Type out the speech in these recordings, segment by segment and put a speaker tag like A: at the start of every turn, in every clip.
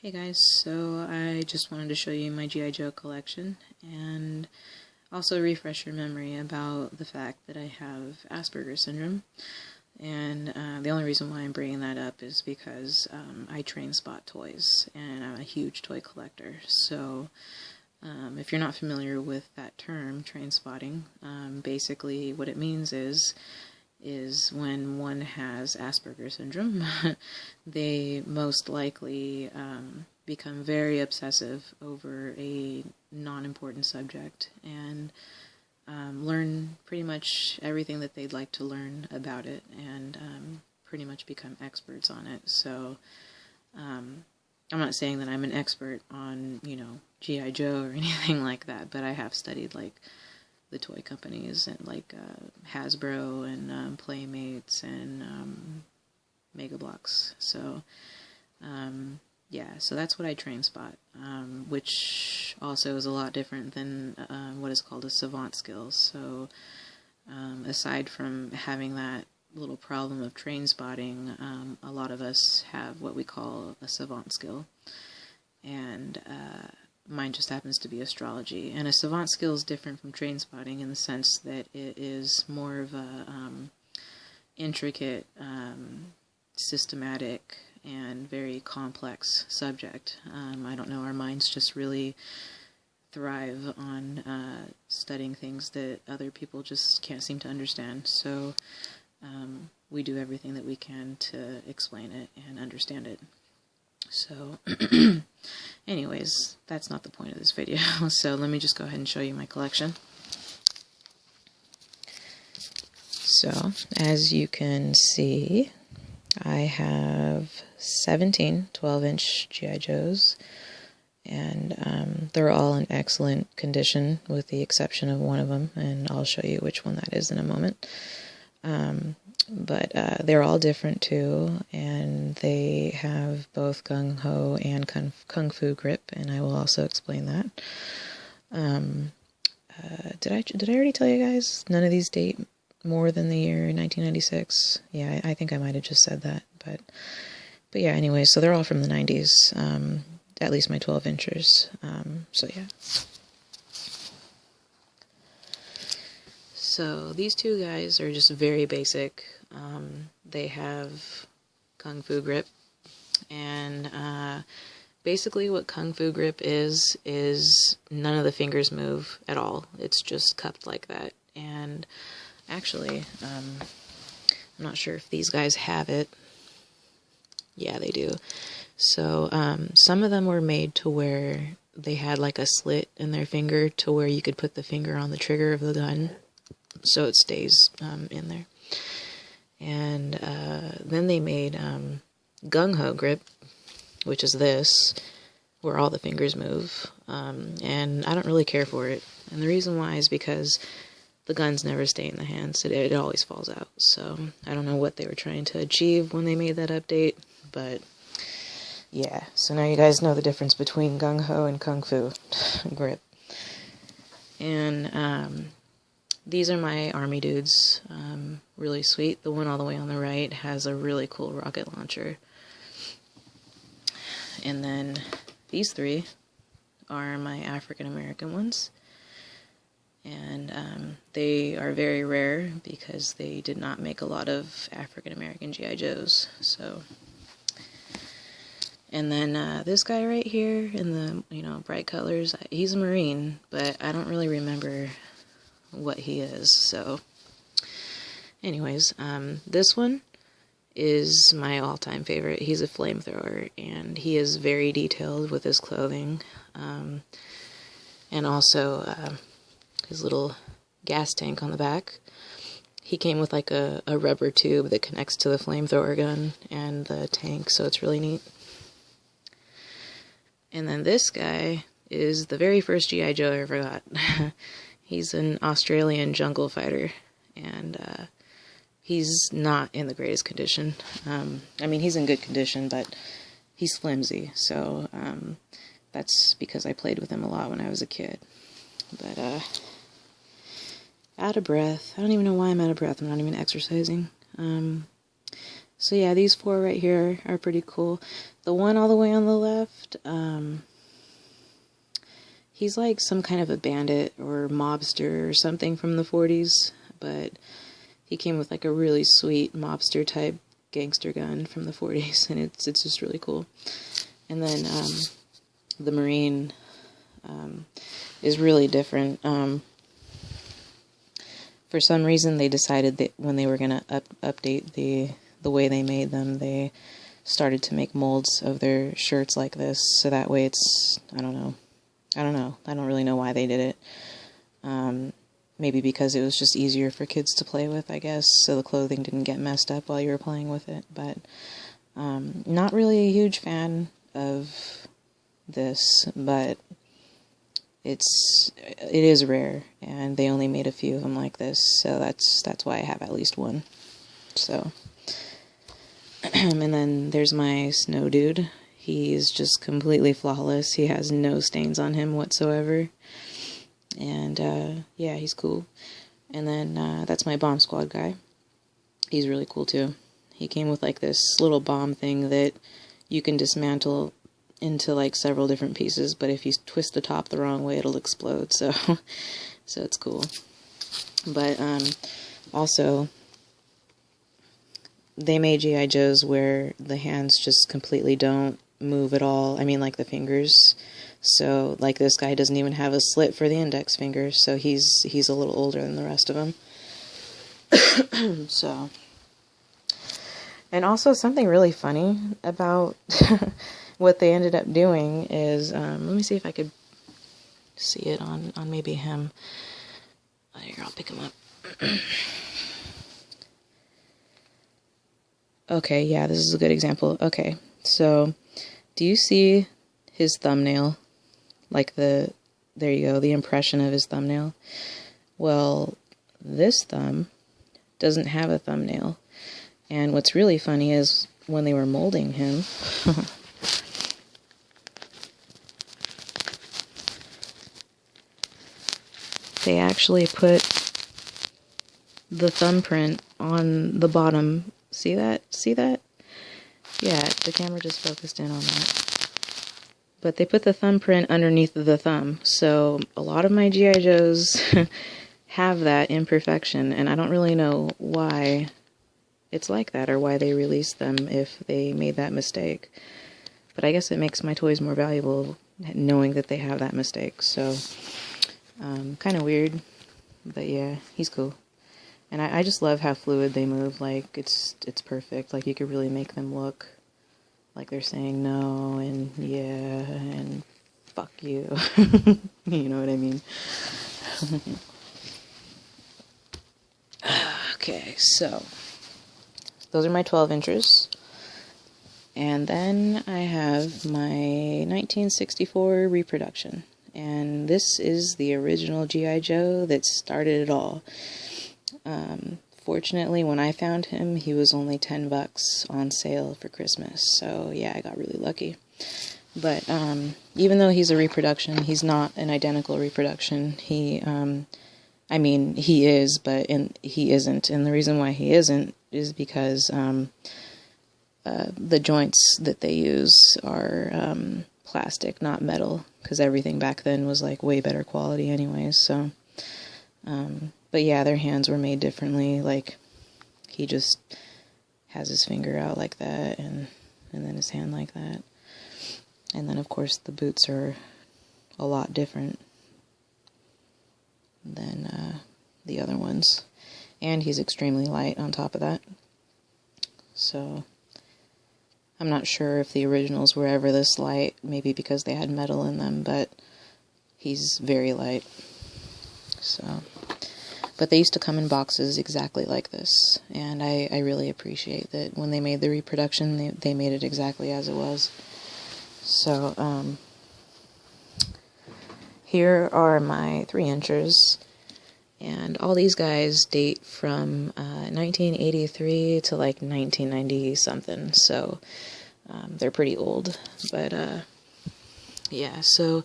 A: Hey guys, so I just wanted to show you my G.I. Joe collection and also refresh your memory about the fact that I have Asperger's syndrome. And the only reason why I'm bringing that up is because I train spot toys and I'm a huge toy collector. So if you're not familiar with that term, train spotting, basically what it means is when one has Asperger's syndrome, they most likely become very obsessive over a non-important subject and learn pretty much everything that they'd like to learn about it and pretty much become experts on it. So I'm not saying that I'm an expert on, G.I. Joe or anything like that, but I have studied, the toy companies and Hasbro and Playmates and Mega Bloks. So yeah, so that's what I train spot, which also is a lot different than what is called a savant skill. So aside from having that little problem of train spotting, a lot of us have what we call a savant skill, and mine just happens to be astrology. And a savant skill is different from train spotting in the sense that it is more of a intricate, systematic, and very complex subject. I don't know, our minds just really thrive on studying things that other people just can't seem to understand. So we do everything that we can to explain it and understand it. So anyways, that's not the point of this video. So let me just go ahead and show you my collection. So as you can see, I have 17 12-inch G.I. Joes, and they're all in excellent condition with the exception of one of them, and I'll show you which one that is in a moment. But they're all different too, and they have both gung ho and kung fu grip, and I will also explain that. Did I already tell you guys? None of these date more than the year 1996. Yeah, I think I might have just said that, but yeah. Anyway, so they're all from the 90s. At least my 12-inchers. So yeah. So these two guys are just very basic. They have kung fu grip, and basically what kung fu grip is none of the fingers move at all. It's just cupped like that. And actually, I'm not sure if these guys have it. Yeah, they do. So some of them were made to where they had like a slit in their finger to where you could put the finger on the trigger of the gun, so it stays in there. And then they made gung-ho grip, which is this, where all the fingers move. And I don't really care for it. And the reason why is because the guns never stay in the hands. It always falls out. So I don't know what they were trying to achieve when they made that update, but yeah. So now you guys know the difference between gung-ho and kung fu grip. And these are my army dudes. Really sweet. The one all the way on the right has a really cool rocket launcher. And then these three are my African American ones. And they are very rare because they did not make a lot of African American G.I. Joes. So, and then this guy right here in the bright colors, he's a Marine, but I don't really remember what he is. So anyways, this one is my all-time favorite. He's a flamethrower, and he is very detailed with his clothing, and also his little gas tank on the back. He came with like a rubber tube that connects to the flamethrower gun and the tank, so it's really neat. And then this guy is the very first G.I. Joe I ever got. He's an Australian jungle fighter, and he's not in the greatest condition. I mean, he's in good condition, but he's flimsy, so that's because I played with him a lot when I was a kid. But out of breath. I don't even know why I'm out of breath. I'm not even exercising. So yeah, these 4 right here are pretty cool. The one all the way on the left, he's like some kind of a bandit or mobster or something from the 40s, but he came with like a really sweet mobster type gangster gun from the 40s, and it's just really cool. And then the Marine is really different. For some reason, they decided that when they were going to update the way they made them, they started to make molds of their shirts like this, so that way it's, I don't know. I don't really know why they did it. Maybe because it was just easier for kids to play with, I guess, so the clothing didn't get messed up while you were playing with it. But not really a huge fan of this, but it is rare, and they only made a few of them like this, so that's why I have at least one. So, and then there's my snow dude. He's just completely flawless. He has no stains on him whatsoever. And, yeah, he's cool. And then, that's my bomb squad guy. He's really cool, too. He came with, like, this little bomb thing that you can dismantle into, like, several different pieces, but if you twist the top the wrong way, it'll explode, so, so it's cool. But, also, they made G.I. Joes where the hands just completely don't move at all. I mean, like the fingers. So, like, this guy doesn't even have a slit for the index finger, so he's a little older than the rest of them. So, and also something really funny about what they ended up doing is, let me see if I could see it on maybe him. Here, I'll pick him up. Okay, yeah, this is a good example. Okay, so, do you see his thumbnail? Like there you go, the impression of his thumbnail. Well, this thumb doesn't have a thumbnail. And what's really funny is when they were molding him, they actually put the thumbprint on the bottom. See that? See that? Yeah, the camera just focused in on that. But they put the thumbprint underneath the thumb, so a lot of my G.I. Joes have that imperfection, and I don't really know why it's like that, or why they released them if they made that mistake. But I guess it makes my toys more valuable knowing that they have that mistake, so kind of weird, but yeah, he's cool. And I just love how fluid they move. Like, it's perfect. Like, you could really make them look like they're saying no, and yeah, and fuck you. You know what I mean? Okay, so those are my 12 inches. And then I have my 1964 reproduction. And this is the original G.I. Joe that started it all. Fortunately, when I found him, he was only $10 on sale for Christmas, so yeah, I got really lucky. But even though he's a reproduction, he's not an identical reproduction. I mean, he is, but he isn't, and the reason why he isn't is because the joints that they use are plastic, not metal, because everything back then was like way better quality anyways, so but yeah, their hands were made differently. Like, he just has his finger out like that, and then his hand like that. And then, of course, the boots are a lot different than the other ones. And he's extremely light on top of that. So, I'm not sure if the originals were ever this light, maybe because they had metal in them, but he's very light. So, but they used to come in boxes exactly like this, and I really appreciate that when they made the reproduction, they made it exactly as it was. So, here are my 3 inchers, and all these guys date from 1983 to like 1990 something, so they're pretty old, but yeah, so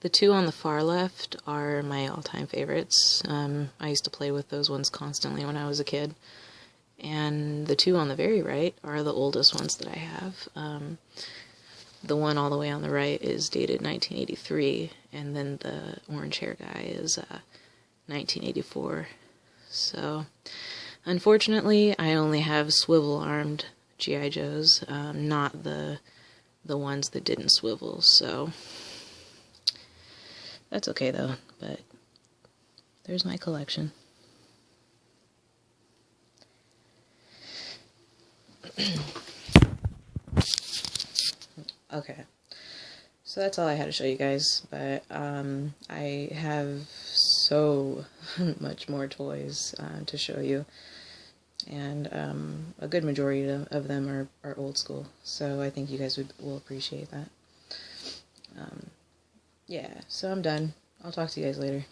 A: the 2 on the far left are my all-time favorites. I used to play with those ones constantly when I was a kid. And the two on the very right are the oldest ones that I have. The one all the way on the right is dated 1983, and then the orange hair guy is 1984. So, unfortunately, I only have swivel-armed G.I. Joes, not the ones that didn't swivel, so that's okay though, but there's my collection. Okay, so that's all I had to show you guys, but I have so much more toys to show you, and a good majority of them are old school, so I think you guys will appreciate that. Yeah, so I'm done. I'll talk to you guys later.